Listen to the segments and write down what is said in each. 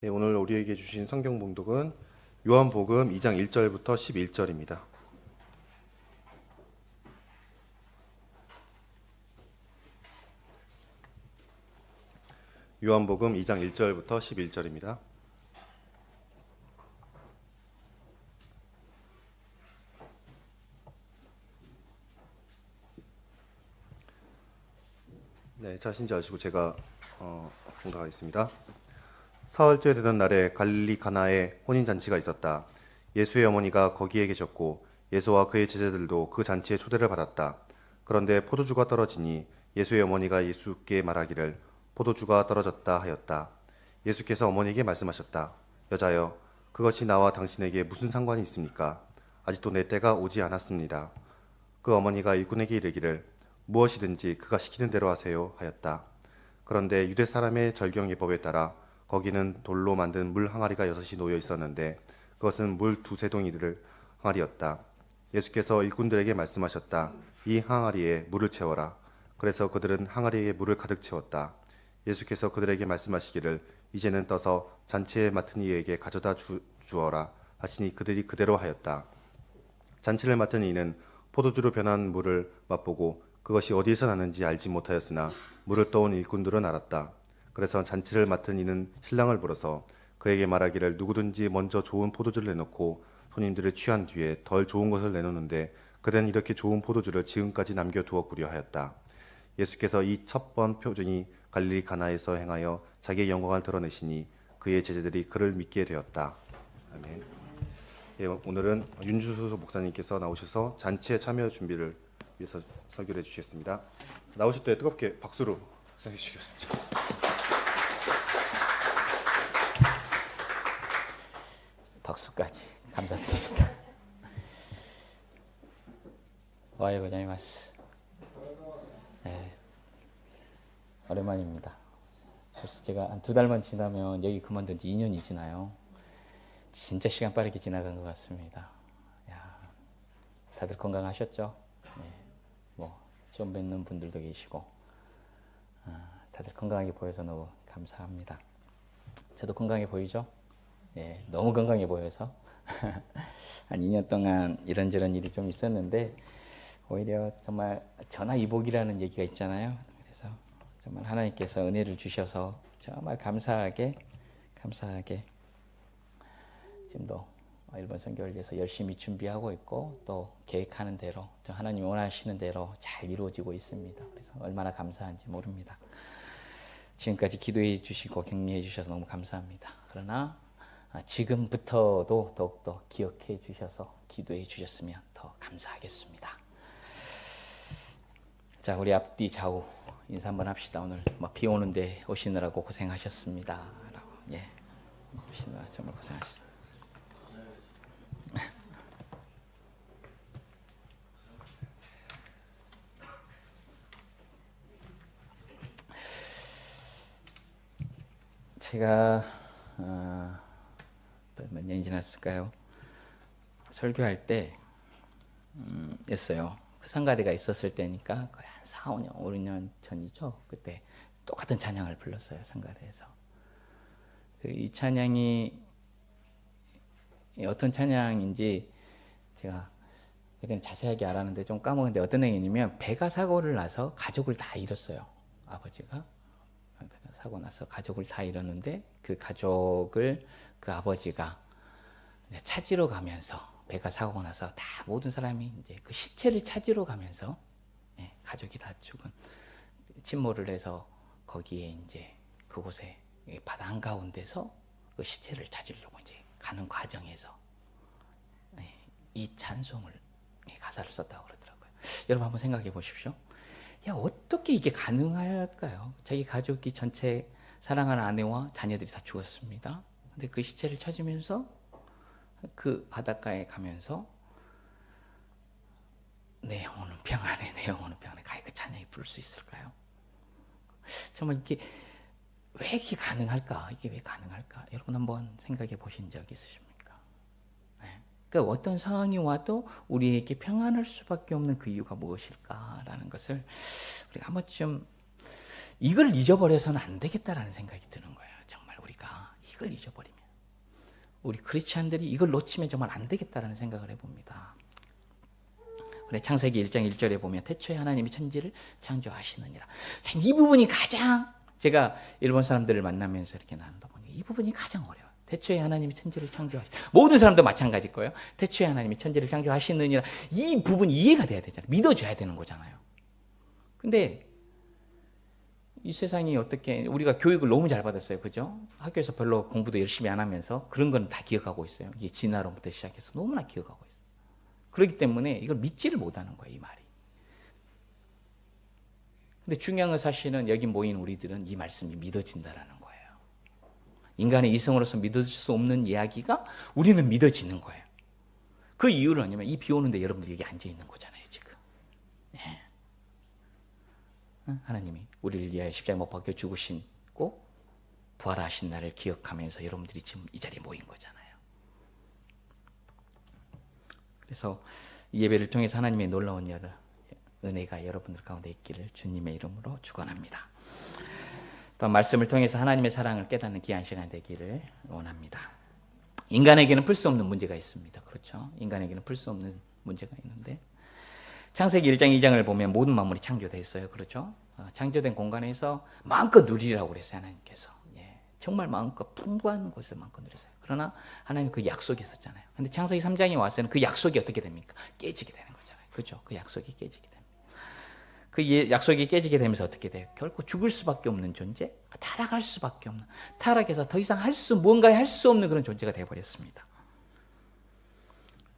네, 오늘 우리에게 주신 성경 봉독은 요한복음 2장 1절부터 11절입니다. 요한복음 2장 1절부터 11절입니다. 네, 자신지 아시고 제가 봉독하겠습니다. 사흘째 되던 날에 갈릴리 가나에 혼인잔치가 있었다. 예수의 어머니가 거기에 계셨고 예수와 그의 제자들도 그 잔치에 초대를 받았다. 그런데 포도주가 떨어지니 예수의 어머니가 예수께 말하기를 포도주가 떨어졌다 하였다. 예수께서 어머니에게 말씀하셨다. 여자여, 그것이 나와 당신에게 무슨 상관이 있습니까? 아직도 내 때가 오지 않았습니다. 그 어머니가 일꾼에게 이르기를 무엇이든지 그가 시키는 대로 하세요 하였다. 그런데 유대 사람의 절경 예법에 따라 거기는 돌로 만든 물 항아리가 6이 놓여 있었는데 그것은 물 두세 동이를 항아리였다. 예수께서 일꾼들에게 말씀하셨다. 이 항아리에 물을 채워라. 그래서 그들은 항아리에 물을 가득 채웠다. 예수께서 그들에게 말씀하시기를 이제는 떠서 잔치에 맡은 이에게 가져다 주어라 하시니 그들이 그대로 하였다. 잔치를 맡은 이는 포도주로 변한 물을 맛보고 그것이 어디에서 나는지 알지 못하였으나 물을 떠온 일꾼들은 알았다. 그래서 잔치를 맡은 이는 신랑을 불러서 그에게 말하기를 누구든지 먼저 좋은 포도주를 내놓고 손님들을 취한 뒤에 덜 좋은 것을 내놓는데 그는 이렇게 좋은 포도주를 지금까지 남겨두었구려 하였다. 예수께서 이 첫 번 표징이 갈릴리 가나에서 행하여 자기의 영광을 드러내시니 그의 제자들이 그를 믿게 되었다. 아멘. 예, 오늘은 윤주수 목사님께서 나오셔서 잔치에 참여 준비를 위해서 설교를 해주시겠습니다. 나오실 때 뜨겁게 박수로 시작해 주시겠습니다. 박수까지 감사드립니다. 오하요 고자이마스. 네, 오랜만입니다. 벌써 제가 한 2달만 지나면 여기 그만둔 지 2년이 지나요. 진짜 시간 빠르게 지나간 것 같습니다. 야, 다들 건강하셨죠? 네, 뭐 처음 뵙는 분들도 계시고 다들 건강하게 보여서 너무 감사합니다. 저도 건강해 보이죠? 네, 너무 건강해 보여서 한 2년 동안 이런저런 일이 좀 있었는데 오히려 정말 전화위복이라는 얘기가 있잖아요. 그래서 정말 하나님께서 은혜를 주셔서 정말 감사하게 지금도 일본 선교를 위해서 열심히 준비하고 있고 또 계획하는 대로 하나님 원하시는 대로 잘 이루어지고 있습니다. 그래서 얼마나 감사한지 모릅니다. 지금까지 기도해 주시고 격려해 주셔서 너무 감사합니다. 그러나 지금부터도 더욱더 기억해 주셔서 기도해 주셨으면 더 감사하겠습니다. 자, 우리 앞뒤 좌우 인사 한번 합시다. 오늘 비 오는데 오시느라고 고생하셨습니다. 예, 오시느라 정말 고생하셨습니다. 제가 몇 년이 지났을까요? 설교할 때 했어요. 그 상가대가 있었을 때니까 거의 한 4, 5년, 5년 전이죠. 그때 똑같은 찬양을 불렀어요. 상가대에서. 이 찬양이 어떤 찬양인지 제가 그때는 자세하게 알았는데 좀 까먹었는데 어떤 내용이냐면 배가 사고를 나서 가족을 다 잃었어요. 아버지가. 배가 사고 나서 가족을 다 잃었는데 그 가족을 그 아버지가 찾으러 가면서 배가 사고 나서 다 모든 사람이 이제 그 시체를 찾으러 가면서 가족이 다 죽은 침몰을 해서 거기에 이제 그곳에 바다 한가운데서 그 시체를 찾으려고 이제 가는 과정에서 이 찬송을 가사를 썼다고 그러더라고요. 여러분 한번 생각해 보십시오. 야, 어떻게 이게 가능할까요? 자기 가족이 전체 사랑하는 아내와 자녀들이 다 죽었습니다. 근데 그 시체를 찾으면서 그 바닷가에 가면서 내 영혼은 평안해, 내 영혼은 평안해. 그 찬양이 부를 수 있을까요? 정말 이게 왜 이게 가능할까? 이게 왜 가능할까? 여러분 한번 생각해 보신 적 있으십니까? 네. 그러니까 어떤 상황이 와도 우리에게 평안할 수밖에 없는 그 이유가 무엇일까라는 것을 우리가 한번쯤 이걸 잊어버려서는 안 되겠다라는 생각이 드는 거예요. 정말 우리가 이걸 잊어버리면 우리 크리스찬들이 이걸 놓치면 정말 안 되겠다라는 생각을 해봅니다. 그래, 창세기 1장 1절에 보면 태초에 하나님이 천지를 창조하시느니라. 참, 이 부분이 가장 제가 일본 사람들을 만나면서 이렇게 나누다 보니 이 부분이 가장 어려워요. 태초에 하나님이 천지를 모든 사람도 마찬가지일 거예요. 태초에 하나님이 천지를 창조하시느니라. 이 부분이 이해가 돼야 되잖아요. 믿어줘야 되는 거잖아요. 근데 이 세상이 어떻게, 우리가 교육을 너무 잘 받았어요. 그죠? 학교에서 별로 공부도 열심히 안 하면서 그런 건 다 기억하고 있어요. 이게 진화론부터 시작해서 너무나 기억하고 있어요. 그렇기 때문에 이걸 믿지를 못하는 거예요, 이 말이. 근데 중요한 건 사실은 여기 모인 우리들은 이 말씀이 믿어진다라는 거예요. 인간의 이성으로서 믿어질 수 없는 이야기가 우리는 믿어지는 거예요. 그 이유는 뭐냐면 이 비 오는데 여러분들 여기 앉아 있는 거잖아요, 지금. 네. 하나님이 우리를 위하여 십자가에 못 박혀 죽으시고 부활하신 날을 기억하면서 여러분들이 지금 이 자리에 모인 거잖아요. 그래서 이 예배를 통해서 하나님의 놀라운 은혜가 여러분들 가운데 있기를 주님의 이름으로 축원합니다. 또 말씀을 통해서 하나님의 사랑을 깨닫는 귀한 시간 되기를 원합니다. 인간에게는 풀 수 없는 문제가 있습니다. 그렇죠? 인간에게는 풀 수 없는 문제가 있는데 창세기 1장 2장을 보면 모든 만물이 창조되어 있어요. 그렇죠? 창조된 공간에서 마음껏 누리라고 그랬어요. 하나님께서. 정말 마음껏 풍부한 것을 마음껏 누렸어요. 그러나 하나님 그 약속이 있었잖아요. 근데 창세기 3장에 와서는 그 약속이 어떻게 됩니까? 깨지게 되는 거잖아요. 그렇죠? 그 약속이 깨지게 됩니다. 그 약속이 깨지게 되면서 어떻게 돼요? 결코 죽을 수밖에 없는 존재, 타락할 수밖에 없는, 타락해서 더 이상 뭔가 할 수 없는 그런 존재가 되어버렸습니다.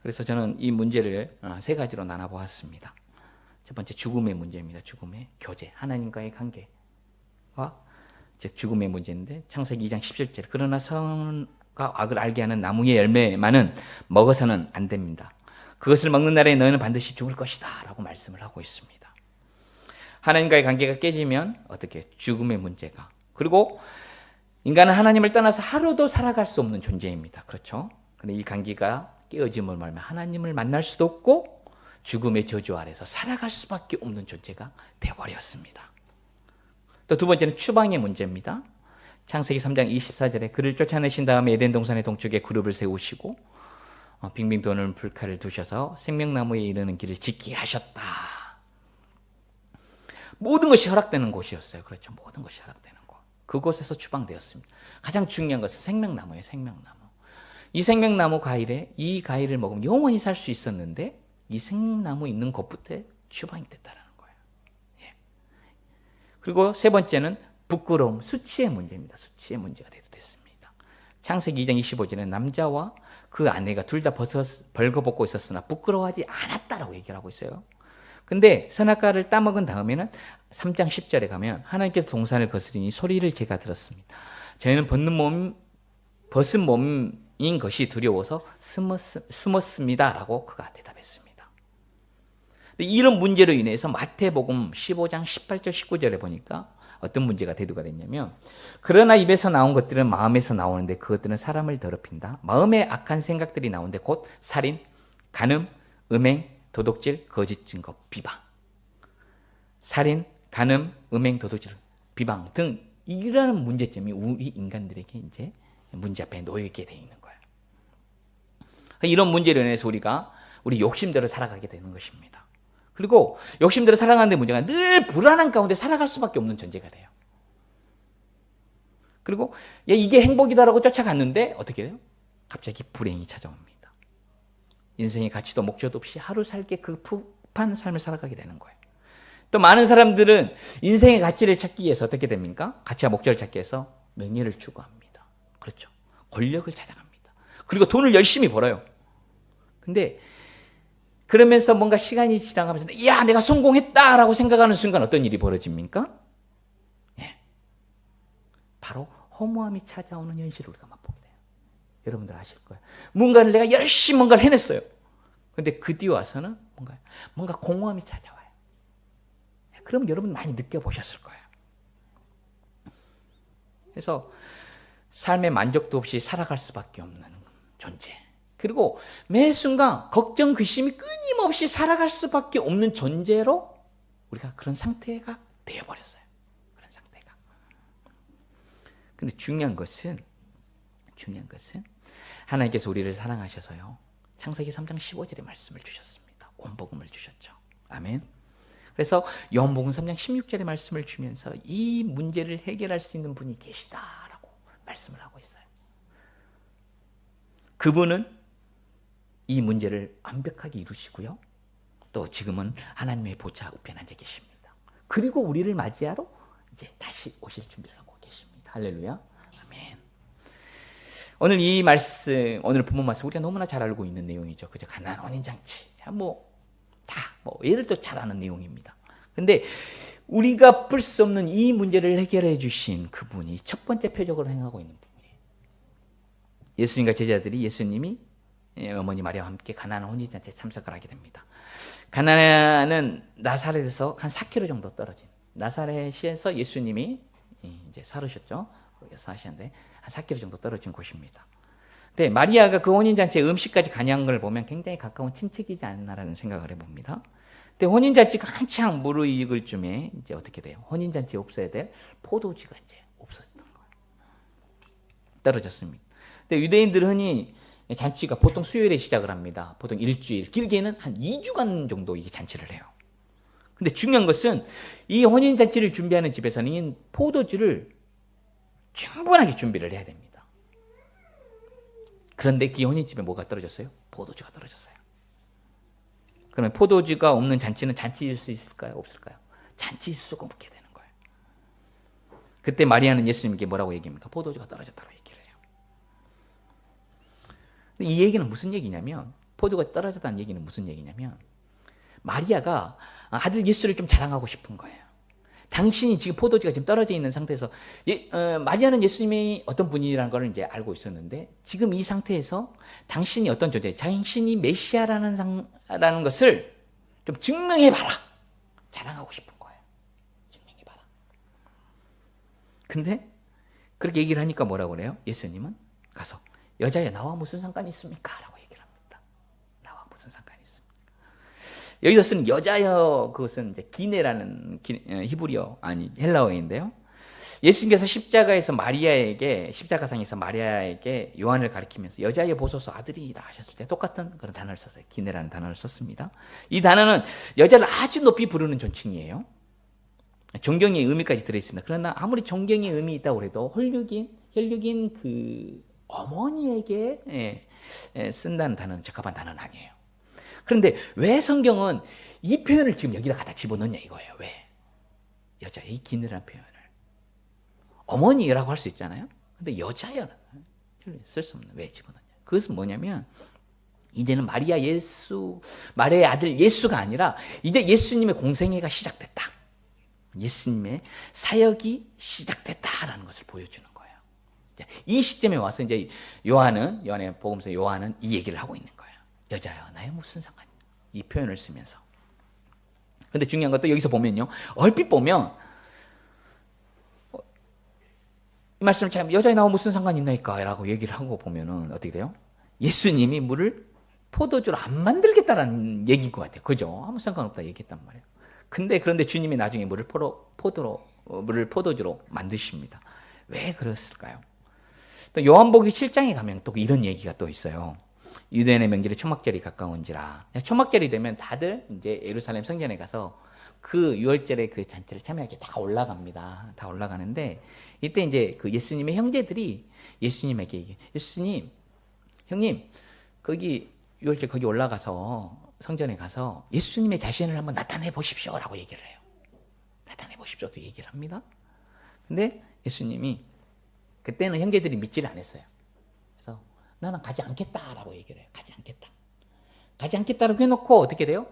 그래서 저는 이 문제를 세 가지로 나눠보았습니다. 첫 번째, 죽음의 문제입니다. 죽음의 교제, 하나님과의 관계와 즉 죽음의 문제인데 창세기 2장 17절, 그러나 선과 악을 알게 하는 나무의 열매만은 먹어서는 안 됩니다. 그것을 먹는 날에 너희는 반드시 죽을 것이다 라고 말씀을 하고 있습니다. 하나님과의 관계가 깨지면 어떻게? 죽음의 문제가. 그리고 인간은 하나님을 떠나서 하루도 살아갈 수 없는 존재입니다. 그렇죠? 근데 이 관계가 깨어짐을 말하면 하나님을 만날 수도 없고 죽음의 저주 아래서 살아갈 수밖에 없는 존재가 되어버렸습니다. 또 두 번째는 추방의 문제입니다. 창세기 3장 24절에 그를 쫓아내신 다음에 에덴 동산의 동쪽에 그룹을 세우시고 빙빙 도는 불칼을 두셔서 생명나무에 이르는 길을 지키게 하셨다. 모든 것이 허락되는 곳이었어요. 그렇죠. 모든 것이 허락되는 곳. 그곳에서 추방되었습니다. 가장 중요한 것은 생명나무예요. 생명나무. 이 생명나무 과일에 이 과일을 먹으면 영원히 살 수 있었는데 이 생명나무 있는 곳부터 추방이 됐다는 거예요. 예. 그리고 세 번째는 부끄러움, 수치의 문제입니다. 수치의 문제가 됐습니다. 창세기 2장 25절에 남자와 그 아내가 둘 다 벌거벗고 있었으나 부끄러워하지 않았다라고 얘기를 하고 있어요. 근데 선악과를 따먹은 다음에는 3장 10절에 가면 하나님께서 동산을 거스리니 소리를 제가 들었습니다. 저희는 벗은 몸인 것이 두려워서 숨었습니다 라고 그가 대답했습니다. 이런 문제로 인해서 마태복음 15장 18절 19절에 보니까 어떤 문제가 대두가 됐냐면 그러나 입에서 나온 것들은 마음에서 나오는데 그것들은 사람을 더럽힌다. 마음에 악한 생각들이 나오는데 곧 살인, 간음, 음행, 도둑질, 거짓 증거, 비방. 살인, 간음, 음행, 도둑질, 비방 등 이런 문제점이 우리 인간들에게 이제 문제 앞에 놓이게 돼 있는 거예요. 이런 문제로 인해서 우리 욕심대로 살아가게 되는 것입니다. 그리고 욕심대로 살아가는데 문제가 늘 불안한 가운데 살아갈 수밖에 없는 존재가 돼요. 그리고 이게 행복이다라고 쫓아갔는데 어떻게 돼요? 갑자기 불행이 찾아옵니다. 인생의 가치도 목적도 없이 하루 살게 그 푹한 삶을 살아가게 되는 거예요. 또 많은 사람들은 인생의 가치를 찾기 위해서 어떻게 됩니까? 가치와 목적을 찾기 위해서 명예를 추구합니다. 그렇죠. 권력을 찾아갑니다. 그리고 돈을 열심히 벌어요. 근데 그러면서 뭔가 시간이 지나가면서 야 내가 성공했다라고 생각하는 순간 어떤 일이 벌어집니까? 예. 바로 허무함이 찾아오는 현실을 우리가 맛보게 돼요. 여러분들 아실 거예요. 내가 열심히 뭔가를 해냈어요. 근데 그 뒤에 와서는 뭔가 공허함이 찾아와요. 그럼 여러분 많이 느껴보셨을 거예요. 그래서 삶의 만족도 없이 살아갈 수밖에 없는 존재. 그리고 매 순간 걱정, 근심이 끊임없이 살아갈 수밖에 없는 존재로 우리가 그런 상태가 되어버렸어요. 그런 상태가. 근데 중요한 것은 중요한 것은 하나님께서 우리를 사랑하셔서요. 창세기 3장 15절의 말씀을 주셨습니다. 온 복음을 주셨죠. 아멘. 그래서 요한복음 3장 16절의 말씀을 주면서 이 문제를 해결할 수 있는 분이 계시다라고 말씀을 하고 있어요. 그분은 이 문제를 완벽하게 이루시고요. 또 지금은 하나님의 보좌 우편에 앉아 계십니다. 그리고 우리를 맞이하러 이제 다시 오실 준비를 하고 계십니다. 할렐루야. 아멘. 오늘 이 말씀, 오늘 본문 말씀 우리가 너무나 잘 알고 있는 내용이죠. 그죠? 가나안 혼인잔치. 예를 또 잘 아는 내용입니다. 근데 우리가 풀 수 없는 이 문제를 해결해 주신 그분이 첫 번째 표적으로 행하고 있는 부분이에요. 예수님과 제자들이 예수님이 어머니 마리아와 함께 가나안 혼인잔치에 참석을 하게 됩니다. 가나안은 나사렛에서 한 4km 정도 떨어진, 나사렛에서 예수님이 이제 살으셨죠. 거기서 하셨는데 한 4km 정도 떨어진 곳입니다. 근데 마리아가 그 혼인잔치에 음식까지 관여한 걸 보면 굉장히 가까운 친척이지 않나라는 생각을 해봅니다. 근데 혼인잔치가 한창 무르익을 쯤에 이제 어떻게 돼요? 혼인잔치에 없어야 될 포도주가 이제 없어졌던 거예요. 떨어졌습니다. 근데 유대인들은 흔히 잔치가 보통 수요일에 시작을 합니다. 보통 일주일, 길게는 한 2주간 정도 이게 잔치를 해요. 근데 중요한 것은 이 혼인잔치를 준비하는 집에서는 이 포도주를 충분하게 준비를 해야 됩니다. 그런데 그 혼인집에 뭐가 떨어졌어요? 포도주가 떨어졌어요. 그러면 포도주가 없는 잔치는 잔치일 수 있을까요? 없을까요? 잔치일 수가 없게 되는 거예요. 그때 마리아는 예수님께 뭐라고 얘기합니까? 포도주가 떨어졌다고 얘기를 해요. 근데 이 얘기는 무슨 얘기냐면, 포도가 떨어졌다는 얘기는 무슨 얘기냐면, 마리아가 아들 예수를 좀 자랑하고 싶은 거예요. 당신이 지금 포도주가 지금 떨어져 있는 상태에서 마리아는 예수님이 어떤 분이라는 걸 이제 알고 있었는데 지금 이 상태에서 당신이 어떤 존재, 당신이 메시아라는 것을 좀 증명해봐라. 자랑하고 싶은 거예요. 증명해봐라. 근데 그렇게 얘기를 하니까 뭐라고 그래요? 예수님은 가서 여자야 나와 무슨 상관이 있습니까? 라고 얘기를 합니다. 나와 무슨 상관이 있습니까? 여기서 쓴 여자여, 그것은 이제 기네라는 히브리어, 아니 헬라어인데요. 예수님께서 십자가상에서 마리아에게 요한을 가리키면서 여자여 보소서 아들이다 하셨을 때 똑같은 그런 단어를 썼어요. 기네라는 단어를 썼습니다. 이 단어는 여자를 아주 높이 부르는 존칭이에요. 존경의 의미까지 들어있습니다. 그러나 아무리 존경의 의미 있다고 해도 혈육인 그 어머니에게 쓴다는 단어는 적합한 단어는 아니에요. 그런데 왜 성경은 이 표현을 지금 여기다 갖다 집어넣냐 이거예요. 왜? 여자의 기느라는 표현을. 어머니라고 할 수 있잖아요. 근데 여자여는 쓸 수 없는, 왜 집어넣냐. 그것은 뭐냐면 이제는 마리아의 아들 예수가 아니라 이제 예수님의 공생애가 시작됐다. 예수님의 사역이 시작됐다라는 것을 보여주는 거예요. 이 시점에 와서 이제 요한의 복음서 요한은 이 얘기를 하고 있는 거예요. 여자야 나의 무슨 상관이야. 이 표현을 쓰면서. 근데 중요한 것도 여기서 보면요. 얼핏 보면 이 말씀을 참 여자에 나와 무슨 상관이 있나이까 라고 얘기를 하고 보면은 어떻게 돼요? 예수님이 물을 포도주로 안 만들겠다라는 얘기인 것 같아요. 그죠? 아무 상관없다 얘기했단 말이에요. 그런데 주님이 나중에 물을 포도주로 만드십니다. 왜 그랬을까요? 또 요한복음 7장에 가면 또 이런 얘기가 또 있어요. 유대인의 명절에 초막절이 가까운지라. 초막절이 되면 다들 이제 예루살렘 성전에 가서 그 유월절에 그 잔치를 참여하게 다 올라갑니다. 다 올라가는데 이때 이제 그 예수님의 형제들이 예수님에게 얘기해요. 예수님, 형님, 거기 유월절 거기 올라가서 성전에 가서 예수님의 자신을 한번 나타내 보십시오라고 얘기를 해요. 나타내 보십시오 또 얘기를 합니다. 근데 예수님이 그때는 형제들이 믿지를 않았어요. 그래서 나는 가지 않겠다라고 얘기를 해요. 가지 않겠다라고 해놓고 어떻게 돼요?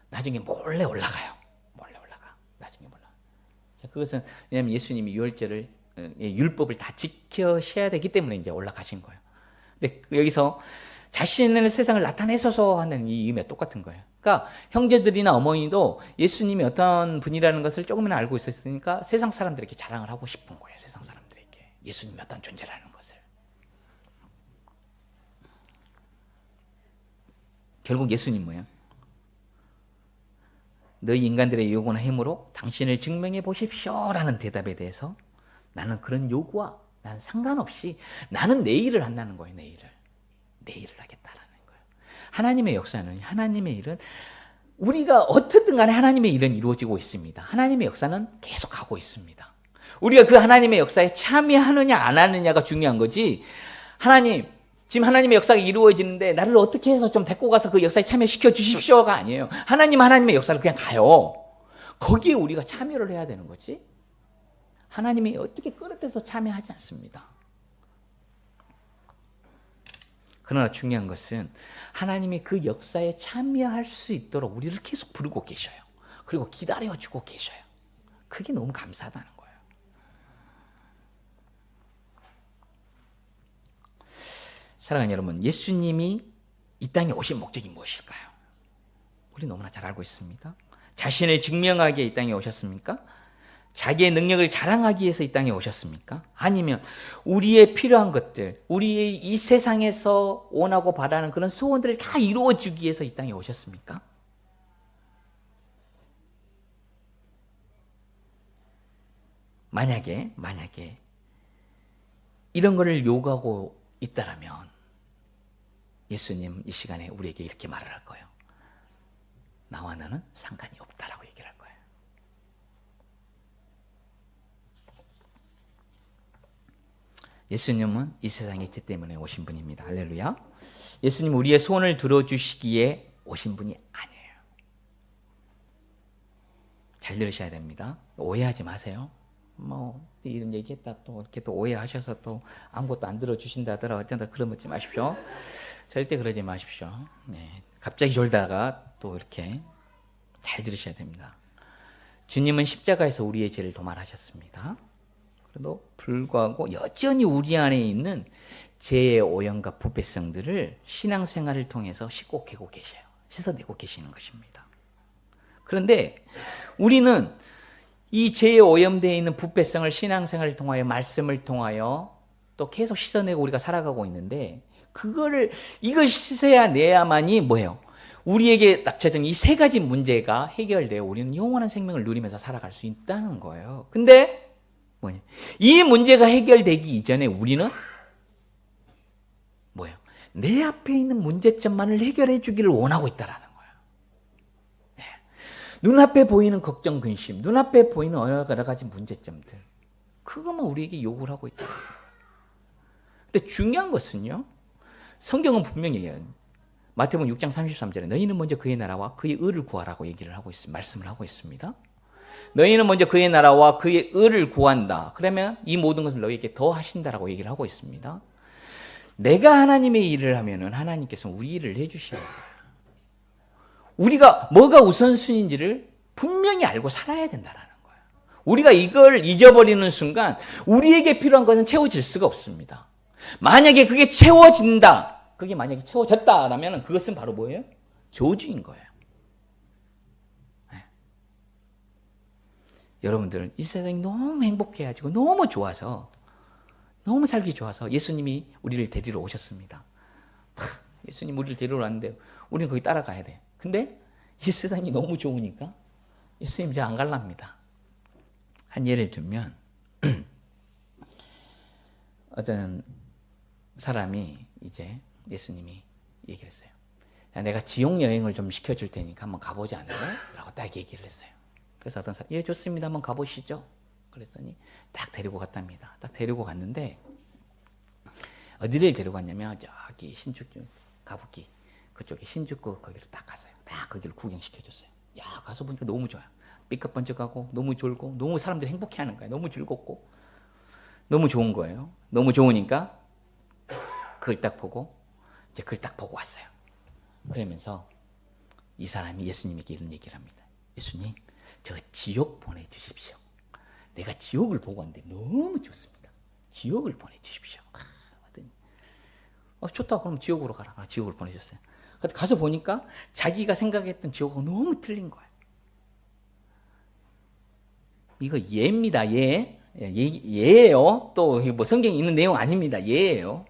나중에 몰래 올라가요. 나중에 몰라. 자, 그것은 왜냐하면 예수님이 유월절을 율법을 다 지켜셔야 되기 때문에 이제 올라가신 거예요. 근데 여기서 자신을 세상을 나타내소서 하는 이 의미가 똑같은 거예요. 그러니까 형제들이나 어머니도 예수님이 어떤 분이라는 것을 조금이나 알고 있었으니까 세상 사람들에게 자랑을 하고 싶은 거예요. 세상 사람들에게 예수님이 어떤 존재라는 것을. 결국 예수님 뭐예요? 너희 인간들의 요구나 힘으로 당신을 증명해 보십시오라는 대답에 대해서 나는 그런 요구와 나는 상관없이 나는 내 일을 한다는 거예요. 내 일을 하겠다라는 거예요. 하나님의 역사는, 하나님의 일은 우리가 어떻든 간에 하나님의 일은 이루어지고 있습니다. 하나님의 역사는 계속하고 있습니다. 우리가 그 하나님의 역사에 참여하느냐 안 하느냐가 중요한 거지, 지금 하나님의 역사가 이루어지는데 나를 어떻게 해서 좀 데리고 가서 그 역사에 참여시켜 주십시오가 아니에요. 하나님의 역사를 그냥 가요. 거기에 우리가 참여를 해야 되는 거지, 하나님이 어떻게 끌어들여서 참여하지 않습니다. 그러나 중요한 것은 하나님이 그 역사에 참여할 수 있도록 우리를 계속 부르고 계셔요. 그리고 기다려주고 계셔요. 그게 너무 감사하다는 거예요. 사랑하는 여러분, 예수님이 이 땅에 오신 목적이 무엇일까요? 우리 너무나 잘 알고 있습니다. 자신을 증명하기에 이 땅에 오셨습니까? 자기의 능력을 자랑하기 위해서 이 땅에 오셨습니까? 아니면 우리의 필요한 것들, 우리의 이 세상에서 원하고 바라는 그런 소원들을 다 이루어주기 위해서 이 땅에 오셨습니까? 만약에 이런 거를 요구하고 있다라면 예수님 이 시간에 우리에게 이렇게 말을 할 거예요. 나와 너는 상관이 없다라고 얘기를 할 거예요. 예수님은 이 세상에 있기 때문에 오신 분입니다. 할렐루야. 예수님 우리의 소원을 들어주시기에 오신 분이 아니에요. 잘 들으셔야 됩니다. 오해하지 마세요. 이런 얘기했다 또 이렇게 또 오해하셔서 또 아무것도 안 들어주신다더라 어쩐다 그러지 마십시오. 절대 그러지 마십시오. 네. 갑자기 졸다가 또 이렇게 잘 들으셔야 됩니다. 주님은 십자가에서 우리의 죄를 도말하셨습니다. 그래도 불구하고 여전히 우리 안에 있는 죄의 오염과 부패성들을 신앙생활을 통해서 씻고내고 계셔요. 씻어내고 계시는 것입니다. 그런데 우리는 이 죄에 오염되어 있는 부패성을 신앙생활을 통하여, 말씀을 통하여 또 계속 씻어내고 우리가 살아가고 있는데, 이걸 씻어야 내야만이 뭐예요? 우리에게 닥쳐진 이 세 가지 문제가 해결되어 우리는 영원한 생명을 누리면서 살아갈 수 있다는 거예요. 근데 이 문제가 해결되기 이전에 우리는 내 앞에 있는 문제점만을 해결해 주기를 원하고 있다라는 거예요. 네. 눈앞에 보이는 걱정, 근심, 눈앞에 보이는 여러 가지 문제점들, 그것만 우리에게 요구를 하고 있다. 근데 중요한 것은요, 성경은 분명히 얘기해요. 마태복음 6장 33절에 너희는 먼저 그의 나라와 그의 의를 구하라고 말씀을 하고 있습니다. 너희는 먼저 그의 나라와 그의 의를 구한다. 그러면 이 모든 것을 너희에게 더 하신다라고 얘기를 하고 있습니다. 내가 하나님의 일을 하면은 하나님께서 우리 일을 해주시는 거예요. 우리가 뭐가 우선순위인지를 분명히 알고 살아야 된다라는 거예요. 우리가 이걸 잊어버리는 순간 우리에게 필요한 것은 채워질 수가 없습니다. 만약에 그게 채워진다, 그게 만약에 채워졌다라면 그것은 바로 뭐예요? 저주인 거예요. 네. 여러분들 이 세상이 너무 행복해가지고 너무 좋아서, 너무 살기 좋아서 예수님이 우리를 데리러 오셨습니다. 예수님 우리를 데리러 왔는데 우리는 거기 따라가야 돼. 근데 이 세상이 너무 좋으니까 예수님 이제 안 갈랍니다. 한 예를 들면 어떤 사람이 이제 예수님이 얘기를 했어요. 야, 내가 지옥 여행을 좀 시켜줄 테니까 한번 가보지 않을래? 라고 딱 얘기를 했어요. 그래서 어떤 사람이 예 좋습니다, 한번 가보시죠. 그랬더니 딱 데리고 갔답니다. 딱 데리고 갔는데 어디를 데리고 갔냐면 저기 신축주 가부키 그쪽에 신주쿠 거기를 딱 갔어요. 딱 거기를 구경시켜줬어요. 야, 가서 보니까 너무 좋아요. 삐까번쩍하고 너무 졸고 너무 사람들이 행복해하는 거예요. 너무 즐겁고 너무 좋은 거예요. 너무 좋으니까 그걸 딱 보고 이제 그걸 딱 보고 왔어요. 그러면서 이 사람이 예수님에게 이런 얘기를 합니다. 예수님, 저 지옥 보내주십시오. 내가 지옥을 보고 왔는데 너무 좋습니다. 지옥을 보내주십시오. 좋다. 그럼 지옥으로 가라. 지옥을 보내줬어요. 가서 보니까 자기가 생각했던 지옥하고 너무 틀린 거예요. 이거 예입니다. 예예요. 또 뭐 성경에 있는 내용 아닙니다. 예예요.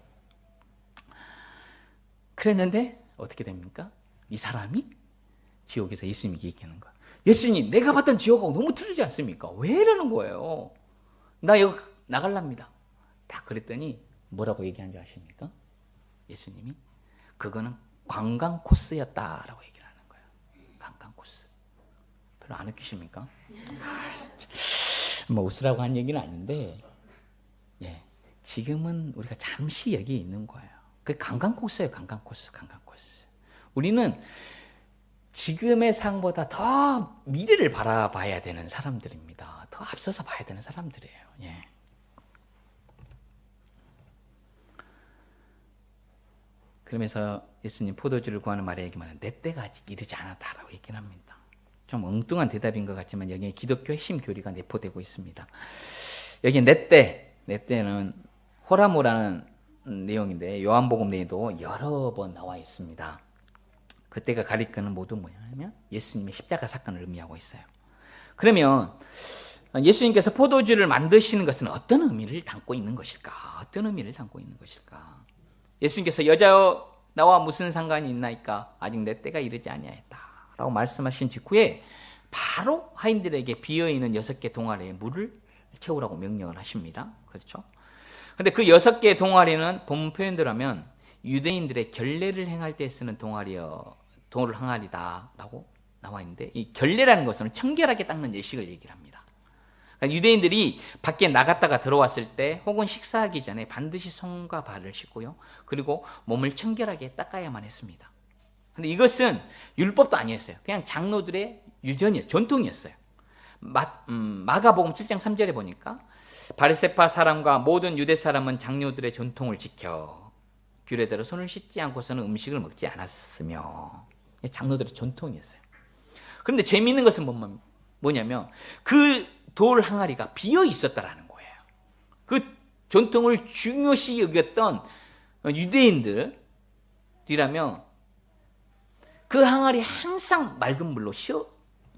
그랬는데 어떻게 됩니까? 이 사람이 지옥에서 예수님에게 얘기하는 거야. 예수님, 내가 봤던 지옥하고 너무 틀리지 않습니까? 왜 이러는 거예요? 나 이거 나갈랍니다. 딱 그랬더니 뭐라고 얘기한 줄 아십니까? 예수님이 그거는 관광 코스였다라고 얘기를 하는 거예요. 관광 코스. 별로 안 웃기십니까? 뭐 웃으라고 한 얘기는 아닌데, 예, 지금은 우리가 잠시 여기 있는 거예요. 그 관광 코스예요. 관광 코스, 관광 코스. 우리는 지금의 상보다 더 미래를 바라봐야 되는 사람들입니다. 더 앞서서 봐야 되는 사람들이에요. 예. 그러면서 예수님 포도주를 구하는 마리아에게만 내 때가 아직 이르지 않았다라고 얘기를 합니다. 좀 엉뚱한 대답인 것 같지만 여기에 기독교 핵심 교리가 내포되고 있습니다. 여기 내 때는 호라모라는 내용인데 요한복음 내에도 여러 번 나와 있습니다. 그때가 가리키는 모두 뭐냐면 예수님의 십자가 사건을 의미하고 있어요. 그러면 예수님께서 포도주를 만드시는 것은 어떤 의미를 담고 있는 것일까? 어떤 의미를 담고 있는 것일까? 예수님께서 여자여 나와 무슨 상관이 있나이까? 아직 내 때가 이르지 아니하였다 라고 말씀하신 직후에 바로 하인들에게 비어있는 6개 동아리에 물을 채우라고 명령을 하십니다. 그렇죠? 근데 그 6개의 동아리는 본문 표현대로 하면 유대인들의 결례를 행할 때 쓰는 돌 항아리다라고 나와 있는데, 이 결례라는 것은 청결하게 닦는 예식을 얘기를 합니다. 그러니까 유대인들이 밖에 나갔다가 들어왔을 때 혹은 식사하기 전에 반드시 손과 발을 씻고요, 그리고 몸을 청결하게 닦아야만 했습니다. 근데 이것은 율법도 아니었어요. 그냥 장로들의 유전이었어요. 전통이었어요. 마가복음 7장 3절에 보니까 바리새파 사람과 모든 유대 사람은 장로들의 전통을 지켜 규례대로 손을 씻지 않고서는 음식을 먹지 않았으며, 장로들의 전통이었어요. 그런데 재미있는 것은 뭐냐면 그 돌 항아리가 비어 있었다라는 거예요. 그 전통을 중요시 여겼던 유대인들이라면 그 항아리 항상 맑은 물로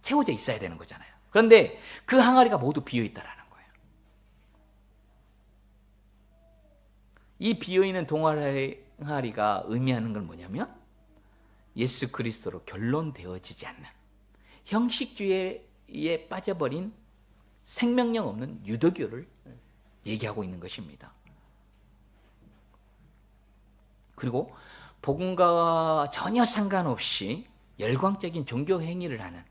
채워져 있어야 되는 거잖아요. 그런데 그 항아리가 모두 비어 있다라는 거예요. 이 비어 있는 동항아리가 의미하는 건 뭐냐면 예수 그리스도로 결론되어지지 않는 형식주의에 빠져버린 생명력 없는 유대교를 얘기하고 있는 것입니다. 그리고 복음과 전혀 상관없이 열광적인 종교 행위를 하는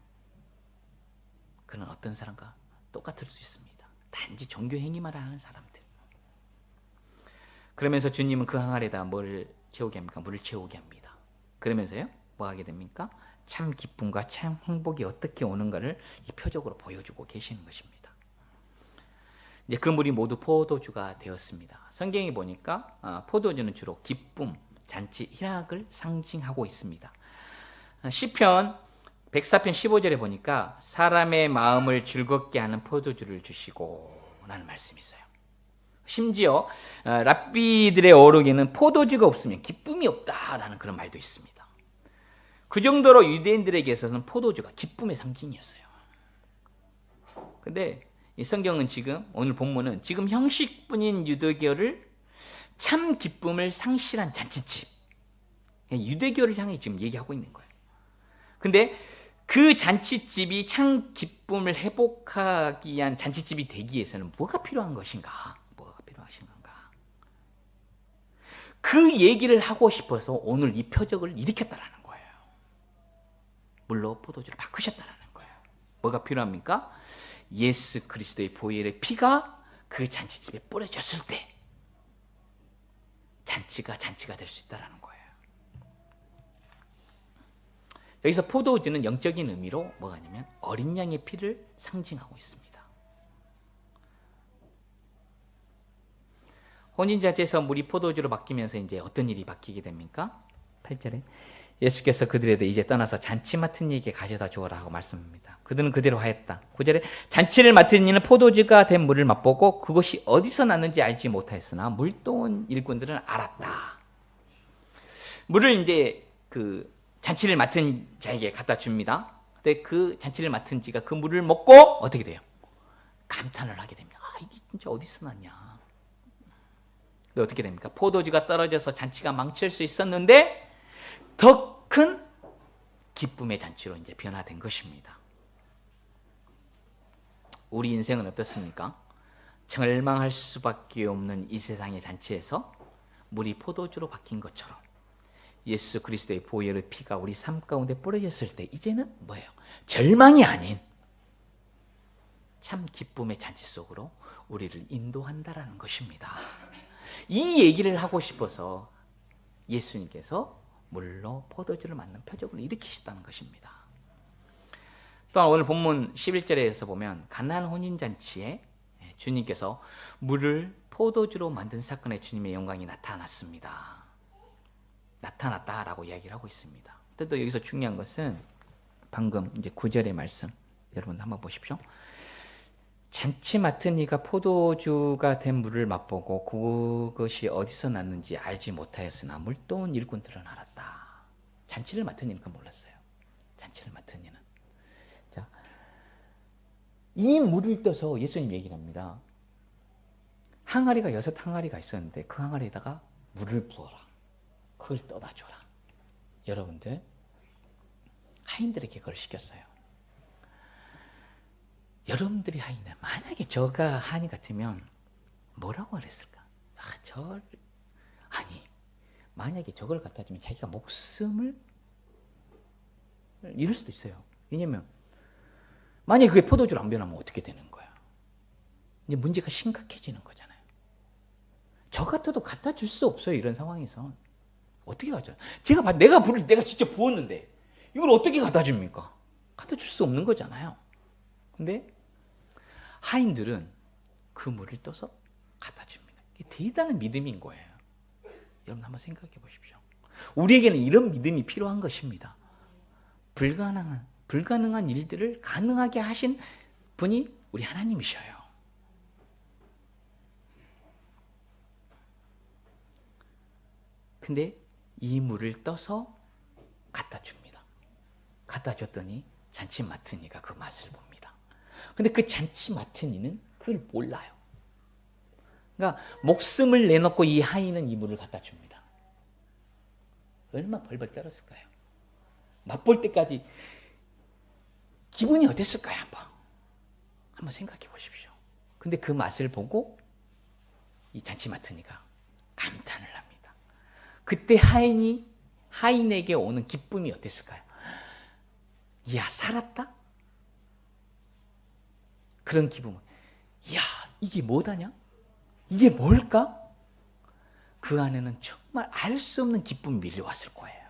그는 어떤 사람과 똑같을 수 있습니다. 단지 종교 행위만 하는 사람들. 그러면서 주님은 그 항아리에다 뭐를 채우게 합니까? 물을 채우게 합니다. 그러면서요, 뭐 하게 됩니까? 참 기쁨과 참 행복이 어떻게 오는가를 이 표적으로 보여주고 계시는 것입니다. 이제 그 물이 모두 포도주가 되었습니다. 성경에 보니까 포도주는 주로 기쁨, 잔치, 희락을 상징하고 있습니다. 시편 104편 15절에 보니까 사람의 마음을 즐겁게 하는 포도주를 주시고 라는 말씀이 있어요. 심지어 랍비들의 어록에는 포도주가 없으면 기쁨이 없다라는 그런 말도 있습니다. 그 정도로 유대인들에게서는 포도주가 기쁨의 상징이었어요. 근데 이 성경은 지금, 오늘 본문은 지금 형식뿐인 유대교를 참 기쁨을 상실한 잔치집, 유대교를 향해 지금 얘기하고 있는 거예요. 근데 그 잔치집이 참 기쁨을 회복하기 위한 잔치집이 되기 위해서는 뭐가 필요한 것인가? 뭐가 필요하신 건가? 그 얘기를 하고 싶어서 오늘 이 표적을 일으켰다라는 거예요. 물로 포도주를 바꾸셨다라는 거예요. 뭐가 필요합니까? 예수 그리스도의 보혈의 피가 그 잔치집에 뿌려졌을 때 잔치가 될 수 있다는 거예요. 여기서 포도주는 영적인 의미로 뭐가 아니면 어린 양의 피를 상징하고 있습니다. 혼인잔치에서 물이 포도주로 바뀌면서 이제 어떤 일이 바뀌게 됩니까? 8절에 예수께서 그들에게 이제 떠나서 잔치 맡은 이에게 가져다 주어라 하고 말씀합니다. 그들은 그대로 하였다. 9절에 잔치를 맡은 이는 포도주가 된 물을 맛보고 그것이 어디서 났는지 알지 못하였으나 물도온 일꾼들은 알았다. 물을 이제 그 잔치를 맡은 자에게 갖다 줍니다. 근데 그 잔치를 맡은 지가 그 물을 먹고 어떻게 돼요? 감탄을 하게 됩니다. 이게 진짜 어디서 났냐. 근데 어떻게 됩니까? 포도주가 떨어져서 잔치가 망칠 수 있었는데 더 큰 기쁨의 잔치로 이제 변화된 것입니다. 우리 인생은 어떻습니까? 절망할 수밖에 없는 이 세상의 잔치에서 물이 포도주로 바뀐 것처럼 예수 그리스도의 보혈의 피가 우리 삶 가운데 뿌려졌을 때 이제는 뭐예요? 절망이 아닌 참 기쁨의 잔치 속으로 우리를 인도한다라는 것입니다. 이 얘기를 하고 싶어서 예수님께서 물로 포도주를 만든 표적을 일으키셨다는 것입니다. 또한 오늘 본문 11절에서 보면 가나안 혼인잔치에 주님께서 물을 포도주로 만든 사건에 주님의 영광이 나타났습니다. 나타났다라고 이야기를 하고 있습니다. 또 여기서 중요한 것은 방금 이제 9절의 말씀 여러분 한번 보십시오. 잔치 맡은 이가 포도주가 된 물을 맛보고 그것이 어디서 났는지 알지 못하였으나 물도온 일꾼들은 알았다. 잔치를 맡은 이는 그건 몰랐어요. 잔치를 맡은 이는. 자, 이 물을 떠서 예수님 얘기를 합니다. 항아리가 6항아리가 있었는데 그 항아리에다가 물을 부어라. 그걸 떠다 줘라. 여러분들 하인들에게 그걸 시켰어요. 여러분들이 하인이다. 만약에 저가 하인 같으면 뭐라고 그랬을까? 아니 만약에 저걸 갖다 주면 자기가 목숨을 잃을 수도 있어요. 왜냐면 만약에 그게 포도주로 안 변하면 어떻게 되는 거야? 이제 문제가 심각해지는 거잖아요. 저 같아도 갖다 줄 수 없어요. 이런 상황에선 어떻게 가져? 내가 직접 부었는데 이걸 어떻게 갖다 줍니까? 갖다 줄 수 없는 거잖아요. 근데 하인들은 그 물을 떠서 갖다 줍니다. 이게 대단한 믿음인 거예요. 여러분 한번 생각해 보십시오. 우리에게는 이런 믿음이 필요한 것입니다. 불가능한 일들을 가능하게 하신 분이 우리 하나님이셔요. 근데 이 물을 떠서 갖다 줍니다. 갖다 줬더니 잔치 맡은 이가 그 맛을 봅니다. 근데 그 잔치 맡은 이는 그걸 몰라요. 그러니까 목숨을 내놓고 이 하인은 이 물을 갖다 줍니다. 얼마나 벌벌 떨었을까요? 맛볼 때까지 기분이 어땠을까요? 한번 생각해 보십시오. 근데 그 맛을 보고 이 잔치 맡은 이가 감탄을 합니다. 그때 하인에게 오는 기쁨이 어땠을까요? 야, 살았다? 그런 기분은 야, 이게 뭐다냐? 이게 뭘까? 그 안에는 정말 알 수 없는 기쁨이 밀려왔을 거예요.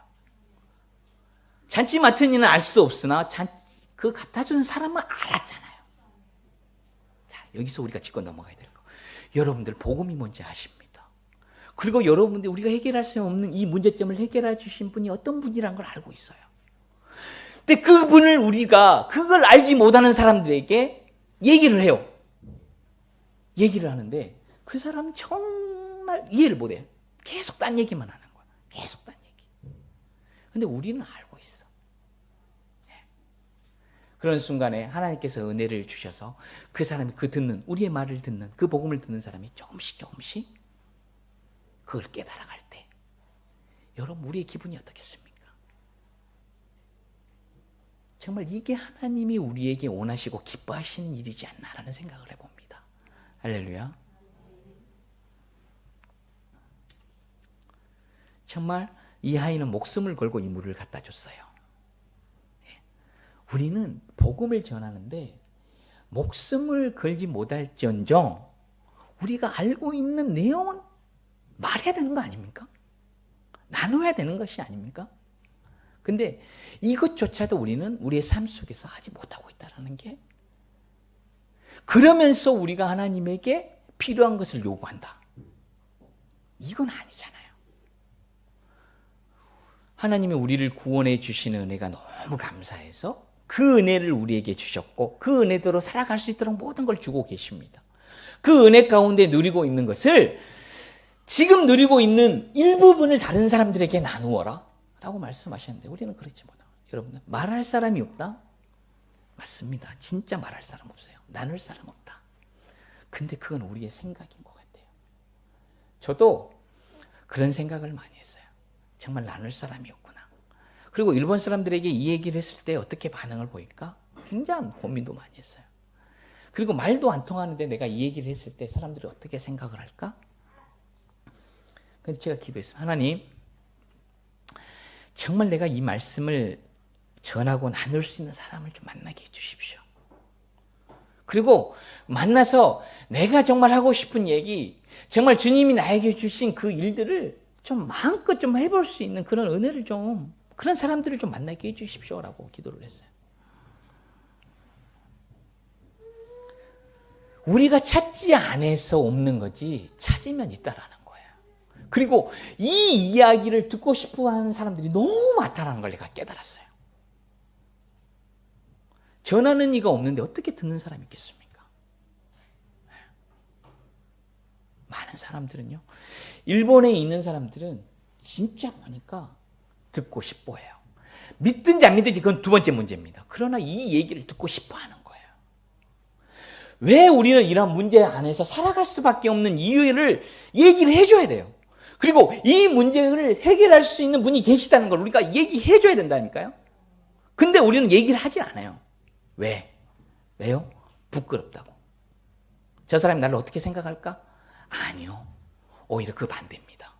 잔치 맡은 이는 알 수 없으나 그 갖다 주는 사람은 알았잖아요. 자, 여기서 우리가 짚고 넘어가야 될 거. 여러분들 복음이 뭔지 아십니다. 그리고 여러분들 우리가 해결할 수 없는 이 문제점을 해결해 주신 분이 어떤 분이라는 걸 알고 있어요. 근데 그분을 우리가 그걸 알지 못하는 사람들에게 얘기를 해요. 얘기를 하는데 그 사람은 정말 이해를 못해요. 계속 딴 얘기만 하는 거야. 계속 딴 얘기. 근데 우리는 알고 있어. 그런 순간에 하나님께서 은혜를 주셔서 그 사람이 우리의 말을 듣는, 그 복음을 듣는 사람이 조금씩 그걸 깨달아갈 때 여러분 우리의 기분이 어떻겠습니까? 정말 이게 하나님이 우리에게 원하시고 기뻐하시는 일이지 않나라는 생각을 해봅니다. 할렐루야. 정말 이 아이는 목숨을 걸고 이 물을 갖다 줬어요. 우리는 복음을 전하는데 목숨을 걸지 못할지언정 우리가 알고 있는 내용은 말해야 되는 거 아닙니까? 나눠야 되는 것이 아닙니까? 근데 이것조차도 우리는 우리의 삶 속에서 하지 못하고 있다는 게, 그러면서 우리가 하나님에게 필요한 것을 요구한다. 이건 아니잖아요. 하나님이 우리를 구원해 주시는 은혜가 너무 감사해서 그 은혜를 우리에게 주셨고 그 은혜대로 살아갈 수 있도록 모든 걸 주고 계십니다. 그 은혜 가운데 누리고 있는 것을 지금 누리고 있는 일부분을 다른 사람들에게 나누어라 라고 말씀하셨는데 우리는 그렇지 못해요. 여러분, 말할 사람이 없다? 맞습니다. 진짜 말할 사람 없어요. 나눌 사람 없다. 근데 그건 우리의 생각인 것 같아요. 저도 그런 생각을 많이 했어요. 정말 나눌 사람이 없구나. 그리고 일본 사람들에게 이 얘기를 했을 때 어떻게 반응을 보일까? 굉장한 고민도 많이 했어요. 그리고 말도 안 통하는데 내가 이 얘기를 했을 때 사람들이 어떻게 생각을 할까? 근데 제가 기도했어요. 하나님, 정말 내가 이 말씀을 전하고 나눌 수 있는 사람을 좀 만나게 해주십시오. 그리고 만나서 내가 정말 하고 싶은 얘기, 정말 주님이 나에게 주신 그 일들을 좀 마음껏 좀 해볼 수 있는 그런 은혜를 좀, 그런 사람들을 좀 만나게 해주십시오라고 기도를 했어요. 우리가 찾지 않아서 없는 거지 찾으면 있다라는 거예요. 그리고 이 이야기를 듣고 싶어 하는 사람들이 너무 많다는 걸 내가 깨달았어요. 전하는 이가 없는데 어떻게 듣는 사람이 있겠습니까? 많은 사람들은요, 일본에 있는 사람들은 진짜 보니까 듣고 싶어 해요. 믿든지 안 믿든지 그건 두 번째 문제입니다. 그러나 이 얘기를 듣고 싶어 하는 거예요. 왜 우리는 이런 문제 안에서 살아갈 수밖에 없는 이유를 얘기를 해줘야 돼요. 그리고 이 문제를 해결할 수 있는 분이 계시다는 걸 우리가 얘기해줘야 된다니까요. 근데 우리는 얘기를 하지 않아요. 왜? 왜요? 부끄럽다고. 저 사람이 나를 어떻게 생각할까? 아니요. 오히려 그 반대입니다.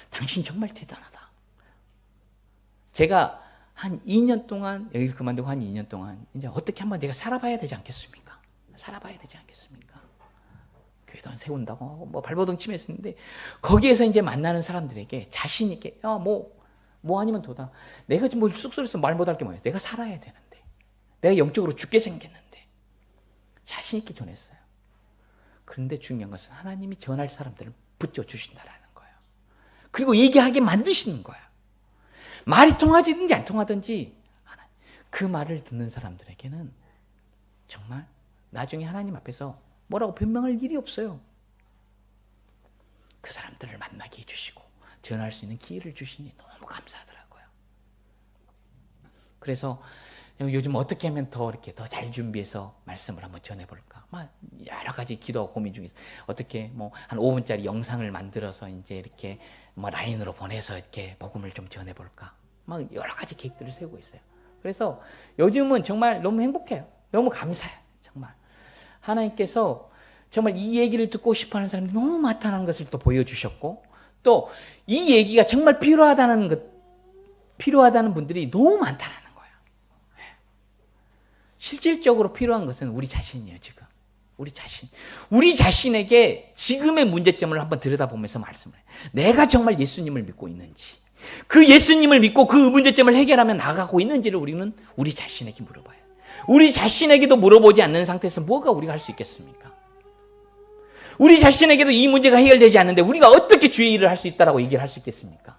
당신 정말 대단하다. 제가 한 2년 동안, 여기 그만두고 한 2년 동안, 이제 어떻게 한번 내가 살아봐야 되지 않겠습니까? 살아봐야 되지 않겠습니까? 교회도 세운다고 하고, 뭐 발버둥 치면서 거기에서 이제 만나는 사람들에게 자신있게, 야, 뭐 아니면 도다. 내가 지금 뭐 쑥스러워서 말 못할 게 뭐예요? 내가 살아야 되는데. 내가 영적으로 죽게 생겼는데. 자신있게 전했어요. 그런데 중요한 것은 하나님이 전할 사람들을 붙여주신다라는 거예요. 그리고 얘기하게 만드시는 거예요. 말이 통하든지 안 통하든지 그 말을 듣는 사람들에게는 정말 나중에 하나님 앞에서 뭐라고 변명할 일이 없어요. 그 사람들을 만나게 해주시고 전할 수 있는 기회를 주시니 너무 감사하더라고요. 그래서 요즘 어떻게 하면 더 이렇게 더 잘 준비해서 말씀을 한번 전해볼까? 막 여러 가지 기도하고 고민 중에 어떻게 뭐 한 5분짜리 영상을 만들어서 이제 이렇게 뭐 라인으로 보내서 이렇게 복음을 좀 전해볼까? 막 여러 가지 계획들을 세우고 있어요. 그래서 요즘은 정말 너무 행복해요. 너무 감사해요. 정말 하나님께서 정말 이 얘기를 듣고 싶어하는 사람이 너무 많다는 것을 또 보여주셨고, 또 이 얘기가 정말 필요하다는 분들이 너무 많다는 거예요. 실질적으로 필요한 것은 우리 자신이에요. 지금 우리 자신에게 지금의 문제점을 한번 들여다보면서 말씀을 해요. 내가 정말 예수님을 믿고 있는지, 그 예수님을 믿고 그 문제점을 해결하며 나가고 있는지를 우리는 우리 자신에게 물어봐요. 우리 자신에게도 물어보지 않는 상태에서 뭐가 우리가 할 수 있겠습니까? 우리 자신에게도 이 문제가 해결되지 않는데 우리가 어떻게 주의 일을 할 수 있다라고 얘기를 할 수 있겠습니까?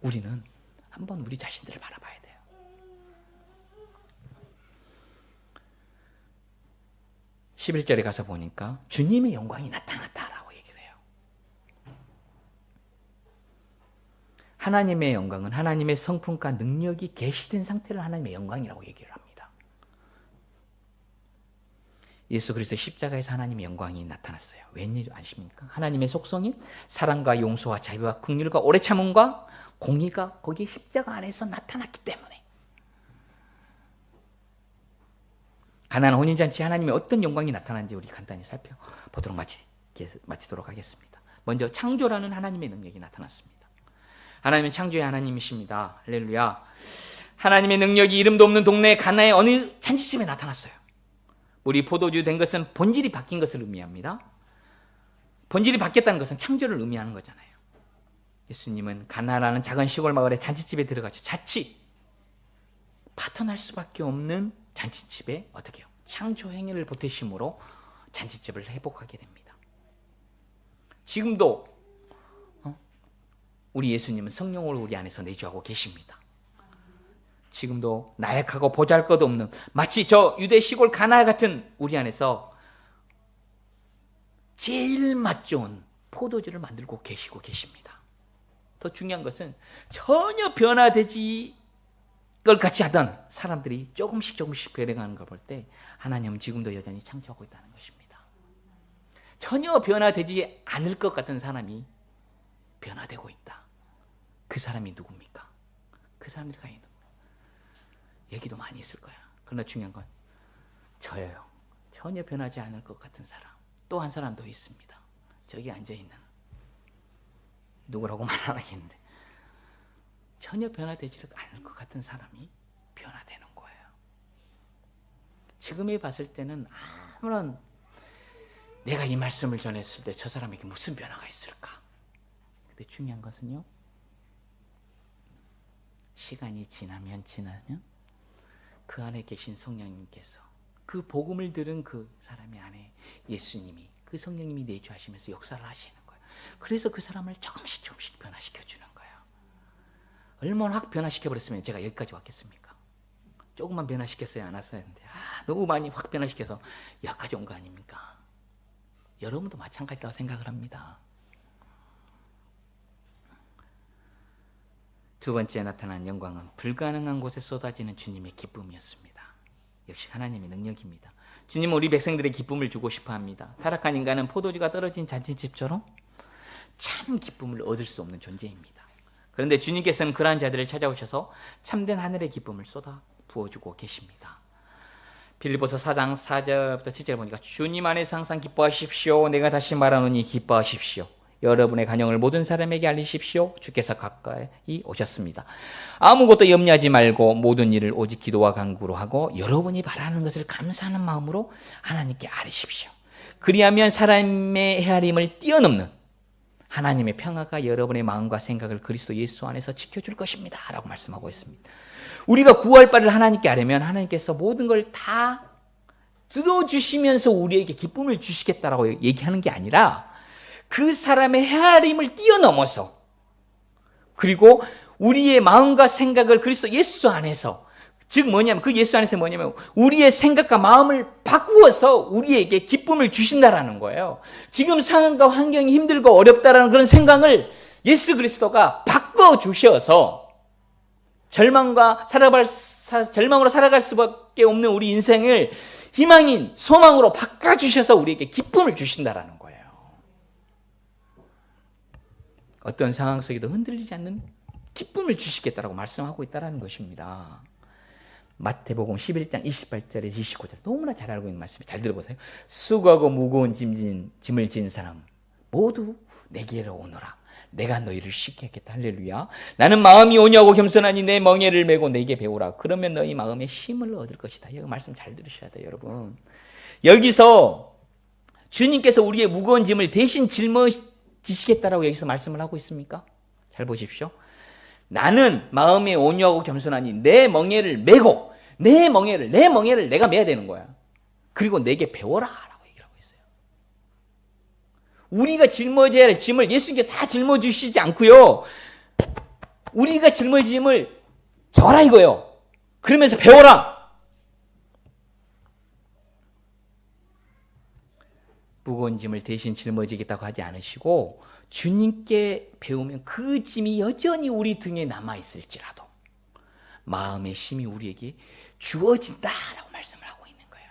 우리는 한번 우리 자신들을 바라봐야 돼요. (11절에) 가서 보니까 주님의 영광이 나타났다라고 얘기를 해요. 하나님의 영광은 하나님의 성품과 능력이 계시된 상태를 하나님의 영광이라고 얘기를 합니다. 예수 그리스도의 십자가에서 하나님의 영광이 나타났어요. 왠지 아십니까? 하나님의 속성인 사랑과 용서와 자비와 긍휼과 오래 참음과 공의가 거기 십자가 안에서 나타났기 때문에, 가나안 혼인잔치 하나님의 어떤 영광이 나타나는지 우리 간단히 살펴보도록 마치도록 하겠습니다. 먼저 창조라는 하나님의 능력이 나타났습니다. 하나님은 창조의 하나님이십니다. 할렐루야. 하나님의 능력이 이름도 없는 동네 가나의 어느 잔치집에 나타났어요. 물이 포도주 된 것은 본질이 바뀐 것을 의미합니다. 본질이 바뀌었다는 것은 창조를 의미하는 거잖아요. 예수님은 가나라는 작은 시골 마을의 잔치집에 들어가서 자칫 파탄날 수밖에 없는 잔치집에 어떻게 해요? 창조 행위를 보태심으로 잔치집을 회복하게 됩니다. 지금도 우리 예수님은 성령으로 우리 안에서 내주하고 계십니다. 지금도 나약하고 보잘것없는 마치 저 유대 시골 가나 같은 우리 안에서 제일 맛 좋은 포도주를 만들고 계시고 계십니다. 더 중요한 것은 전혀 변화되지 걸 같이 하던 사람들이 조금씩 변해가는 걸 볼 때 하나님은 지금도 여전히 창조하고 있다는 것입니다. 전혀 변화되지 않을 것 같은 사람이 변화되고 있다. 그 사람이 누굽니까? 그 사람들이 과연 얘기도 많이 있을 거야. 그러나 중요한 건 저예요. 전혀 변하지 않을 것 같은 사람. 또 한 사람 더 있습니다. 저기 앉아있는 누구라고 말 안 하겠는데 전혀 변화되지 않을 것 같은 사람이 변화되는 거예요. 지금에 봤을 때는 아무런 내가 이 말씀을 전했을 때 저 사람에게 무슨 변화가 있을까? 근데 중요한 것은요, 시간이 지나면 그 안에 계신 성령님께서 그 복음을 들은 그 사람의 안에 예수님이, 그 성령님이 내주하시면서 역사를 하시는 거예요. 그래서 그 사람을 조금씩 변화시켜 주는 거예요. 얼마나 확 변화시켜 버렸으면 제가 여기까지 왔겠습니까? 조금만 변화시켰어야 안 왔어야 했는데 너무 많이 확 변화시켜서 여기까지 온 거 아닙니까? 여러분도 마찬가지라고 생각을 합니다. 두 번째 나타난 영광은 불가능한 곳에 쏟아지는 주님의 기쁨이었습니다. 역시 하나님의 능력입니다. 주님은 우리 백성들의 기쁨을 주고 싶어 합니다. 타락한 인간은 포도주가 떨어진 잔치집처럼 참 기쁨을 얻을 수 없는 존재입니다. 그런데 주님께서는 그러한 자들을 찾아오셔서 참된 하늘의 기쁨을 쏟아 부어주고 계십니다. 빌립보서 4장 4절부터 7절 보니까 주님 안에서 항상 기뻐하십시오. 내가 다시 말하노니 기뻐하십시오. 여러분의 간영을 모든 사람에게 알리십시오. 주께서 가까이 오셨습니다. 아무것도 염려하지 말고 모든 일을 오직 기도와 간구로 하고 여러분이 바라는 것을 감사하는 마음으로 하나님께 아뢰십시오. 그리하면 사람의 헤아림을 뛰어넘는 하나님의 평화가 여러분의 마음과 생각을 그리스도 예수 안에서 지켜줄 것입니다. 라고 말씀하고 있습니다. 우리가 구할 바를 하나님께 아뢰면 하나님께서 모든 걸 다 들어주시면서 우리에게 기쁨을 주시겠다라고 얘기하는 게 아니라 그 사람의 헤아림을 뛰어넘어서, 그리고 우리의 마음과 생각을 그리스도 예수 안에서, 즉 뭐냐면 그 예수 안에서 뭐냐면 우리의 생각과 마음을 바꾸어서 우리에게 기쁨을 주신다라는 거예요. 지금 상황과 환경이 힘들고 어렵다라는 그런 생각을 예수 그리스도가 바꿔주셔서 절망으로 살아갈 수밖에 없는 우리 인생을 희망인 소망으로 바꿔주셔서 우리에게 기쁨을 주신다라는 거예요. 어떤 상황 속에도 흔들리지 않는 기쁨을 주시겠다라고 말씀하고 있다는 것입니다. 마태복음 11장 28절에서 29절 너무나 잘 알고 있는 말씀이에요. 잘 들어보세요. 수고하고 무거운 짐을 진 사람 모두 내게로 오너라. 내가 너희를 쉽게 하겠다. 할렐루야. 나는 마음이 온유하고 겸손하니 내 멍에를 메고 내게 배우라. 그러면 너희 마음에 쉼을 얻을 것이다. 이 말씀 잘 들으셔야 돼요, 여러분. 여기서 주님께서 우리의 무거운 짐을 대신 짊어지시겠다라고 여기서 말씀을 하고 있습니까? 잘 보십시오. 나는 마음에 온유하고 겸손하니 내 멍에를 메고 내 멍에를 내가 메야 되는 거야. 그리고 내게 배워라 라고 얘기를 하고 있어요. 우리가 짊어져야 할 짐을 예수님께서 다 짊어주시지 않고요, 우리가 짊어질 짐을 져라 이거예요. 그러면서 배워라. 무거운 짐을 대신 짊어지겠다고 하지 않으시고 주님께 배우면 그 짐이 여전히 우리 등에 남아있을지라도 마음의 쉼이 우리에게 주어진다라고 말씀을 하고 있는 거예요.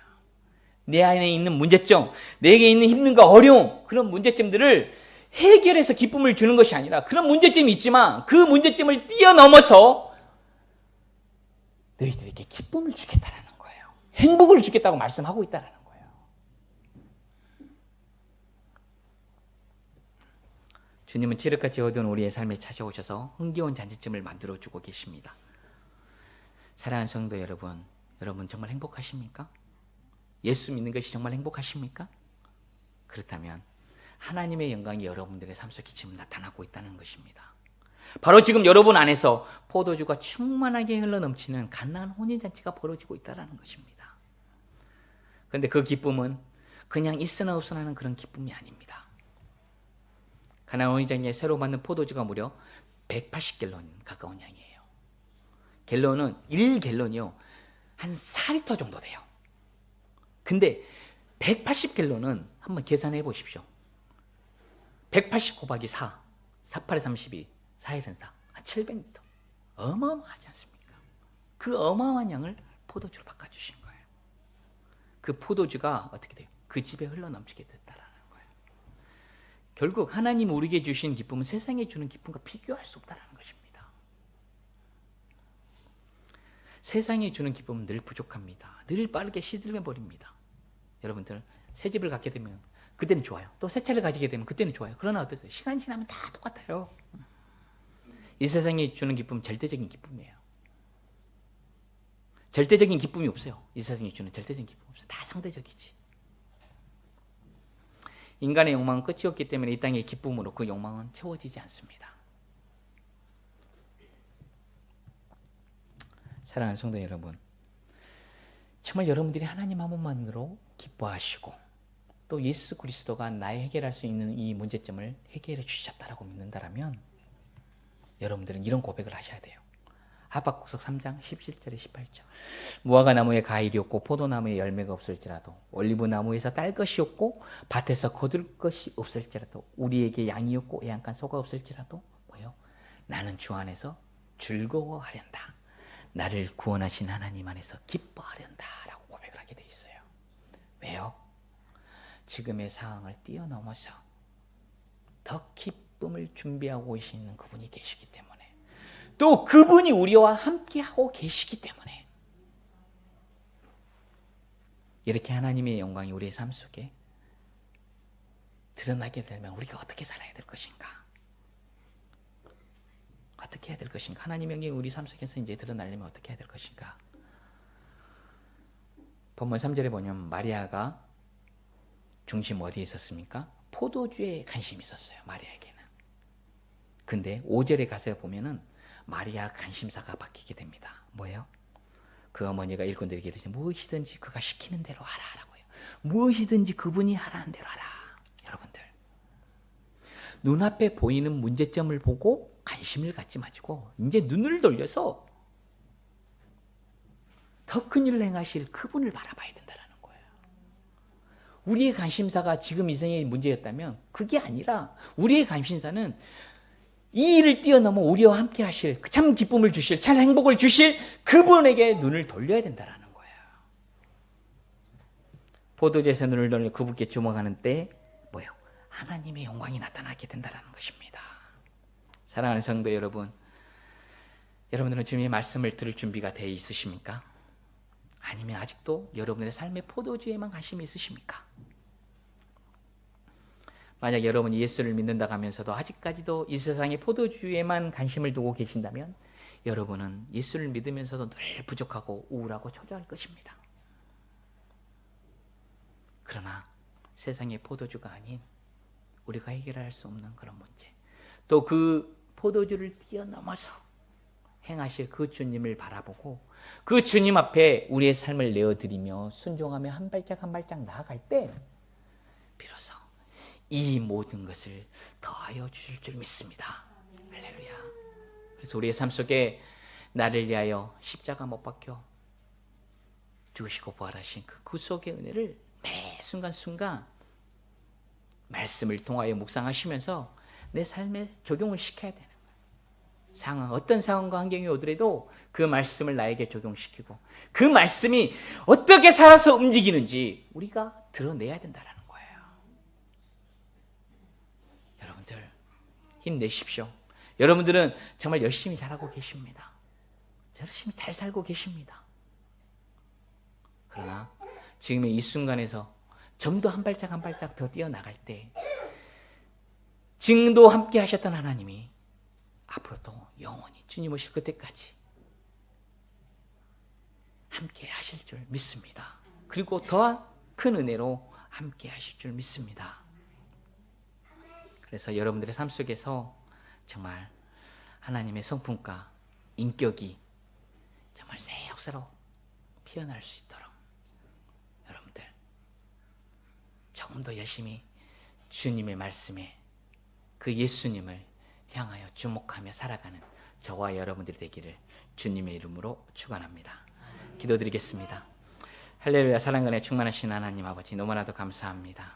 내 안에 있는 문제점, 내게 있는 힘듦과 어려움, 그런 문제점들을 해결해서 기쁨을 주는 것이 아니라 그런 문제점이 있지만 그 문제점을 뛰어넘어서 너희들에게 기쁨을 주겠다라는 거예요. 행복을 주겠다고 말씀하고 있다라는 거예요. 주님은 칠흑같이 어두운 우리의 삶에 찾아오셔서 흥겨운 잔치쯤을 만들어주고 계십니다. 사랑하는 성도 여러분, 여러분 정말 행복하십니까? 예수 믿는 것이 정말 행복하십니까? 그렇다면 하나님의 영광이 여러분들의 삶 속에 지금 나타나고 있다는 것입니다. 바로 지금 여러분 안에서 포도주가 충만하게 흘러넘치는 갓난 혼인잔치가 벌어지고 있다는 것입니다. 그런데 그 기쁨은 그냥 있으나 없으나 하는 그런 기쁨이 아닙니다. 가나안 혼인잔치에 새로 만든 포도주가 무려 180갤런 가까운 양이에요. 갤런은 1갤런이요 한 4리터 정도 돼요. 근데 180갤런은 한번 계산해 보십시오. 180 곱하기 4, 48에 32, 4일은 4, 한 700리터. 어마어마하지 않습니까? 그 어마어마한 양을 포도주로 바꿔주신 거예요. 그 포도주가 어떻게 돼요? 그 집에 흘러넘치게 됐다라는 거예요. 결국 하나님 우리에게 주신 기쁨은 세상에 주는 기쁨과 비교할 수 없다는 것입니다. 세상이 주는 기쁨은 늘 부족합니다. 늘 빠르게 시들어버립니다. 여러분들 새 집을 갖게 되면 그때는 좋아요. 또 새 차를 가지게 되면 그때는 좋아요. 그러나 어떠세요? 시간 지나면 다 똑같아요. 이 세상이 주는 기쁨은 절대적인 기쁨이에요. 절대적인 기쁨이 없어요. 이 세상이 주는 절대적인 기쁨 없어요. 다 상대적이지. 인간의 욕망은 끝이 없기 때문에 이 땅의 기쁨으로 그 욕망은 채워지지 않습니다. 사랑하는 성도 여러분, 정말 여러분들이 하나님 한 분만으로 기뻐하시고 또 예수 그리스도가 나의 해결할 수 있는 이 문제점을 해결해 주셨다라고 믿는다라면 여러분들은 이런 고백을 하셔야 돼요. 하박국서 3장 17절에 18절. 무화과 나무에 과일이 없고 포도나무에 열매가 없을지라도 올리브 나무에서 딸 것이 없고 밭에서 거둘 것이 없을지라도 우리에게 양이 없고 애양간 소가 없을지라도 뭐요? 나는 주 안에서 즐거워하련다. 나를 구원하신 하나님 안에서 기뻐하련다 라고 고백을 하게 돼 있어요. 왜요? 지금의 상황을 뛰어넘어서 더 기쁨을 준비하고 계시는 그분이 계시기 때문에 또 그분이 우리와 함께하고 계시기 때문에 이렇게 하나님의 영광이 우리의 삶 속에 드러나게 되면 우리가 어떻게 살아야 될 것인가? 어떻게 해야 될 것인가? 하나님의 영광이 우리 삶 속에서 이제 드러나려면 어떻게 해야 될 것인가? 본문 3절에 보면 마리아가 중심 어디에 있었습니까? 포도주에 관심이 있었어요. 마리아에게는. 근데 5절에 가서 보면은 마리아 관심사가 바뀌게 됩니다. 뭐예요? 그 어머니가 일꾼들에게 이르시되 무엇이든지 그가 시키는 대로 하라라고요. 무엇이든지 그분이 하라는 대로 하라. 여러분들 눈앞에 보이는 문제점을 보고 관심을 갖지 마시고 이제 눈을 돌려서 더 큰 일을 행하실 그분을 바라봐야 된다는 거예요. 우리의 관심사가 지금 이 생의 문제였다면 그게 아니라 우리의 관심사는 이 일을 뛰어넘어 우리와 함께 하실 참 기쁨을 주실 참 행복을 주실 그분에게 눈을 돌려야 된다는 거예요. 포도주에서 눈을 돌려 그분께 주목하는 때 뭐예요? 하나님의 영광이 나타나게 된다는 것입니다. 사랑하는 성도 여러분, 여러분들은 주님의 말씀을 들을 준비가 되어 있으십니까? 아니면 아직도 여러분의 삶의 포도주에만 관심이 있으십니까? 만약 여러분이 예수를 믿는다고 하면서도 아직까지도 이 세상의 포도주에만 관심을 두고 계신다면 여러분은 예수를 믿으면서도 늘 부족하고 우울하고 초조할 것입니다. 그러나 세상의 포도주가 아닌 우리가 해결할 수 없는 그런 문제, 또 그 포도주를 뛰어넘어서 행하실 그 주님을 바라보고 그 주님 앞에 우리의 삶을 내어드리며 순종하며 한 발짝 한 발짝 나아갈 때 비로소 이 모든 것을 더하여 주실 줄 믿습니다. 할렐루야. 그래서 우리의 삶 속에 나를 위하여 십자가 못 박혀 죽으시고 부활하신 그 구속의 은혜를 매 순간순간 말씀을 통하여 묵상하시면서 내 삶에 적용을 시켜야 되는 거예요. 상황, 어떤 상황과 환경이 오더라도 그 말씀을 나에게 적용시키고 그 말씀이 어떻게 살아서 움직이는지 우리가 드러내야 된다는 거예요. 여러분들 힘내십시오. 여러분들은 정말 열심히 잘하고 계십니다. 열심히 잘 살고 계십니다. 그러나 지금의 이 순간에서 좀 더 한 발짝 한 발짝 더 뛰어나갈 때 지금도 함께 하셨던 하나님이 앞으로도 영원히 주님 오실 그때까지 함께 하실 줄 믿습니다. 그리고 더 큰 은혜로 함께 하실 줄 믿습니다. 그래서 여러분들의 삶 속에서 정말 하나님의 성품과 인격이 정말 새록새록 피어날 수 있도록 여러분들 조금 더 열심히 주님의 말씀에 그 예수님을 향하여 주목하며 살아가는 저와 여러분들이 되기를 주님의 이름으로 축원합니다. 기도드리겠습니다. 할렐루야. 사랑과 은혜 충만하신 하나님 아버지 너무나도 감사합니다.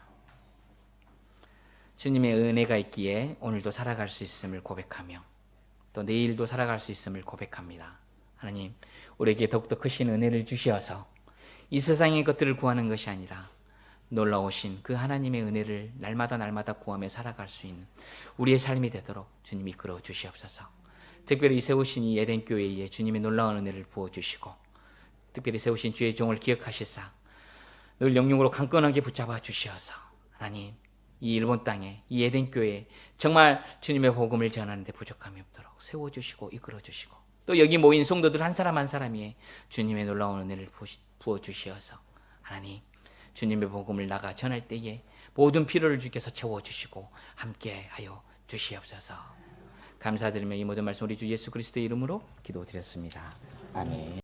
주님의 은혜가 있기에 오늘도 살아갈 수 있음을 고백하며 또 내일도 살아갈 수 있음을 고백합니다. 하나님, 우리에게 더욱더 크신 은혜를 주시어서 이 세상의 것들을 구하는 것이 아니라 놀라우신 그 하나님의 은혜를 날마다 날마다 구하며 살아갈 수 있는 우리의 삶이 되도록 주님 이끌어 주시옵소서. 특별히 세우신 이 에덴 교회에 주님의 놀라운 은혜를 부어 주시고 특별히 세우신 주의 종을 기억하시사 늘 영육으로 강건하게 붙잡아 주시어서 하나님 이 일본 땅에 이 에덴 교회에 정말 주님의 복음을 전하는데 부족함이 없도록 세워 주시고 이끌어 주시고 또 여기 모인 성도들 한 사람 한 사람이 주님의 놀라운 은혜를 부어 주시어서 하나님 주님의 복음을 나가 전할 때에 모든 필요를 주께서 채워 주시고 함께하여 주시옵소서. 감사드리며 이 모든 말씀 우리 주 예수 그리스도의 이름으로 기도드렸습니다. 아멘.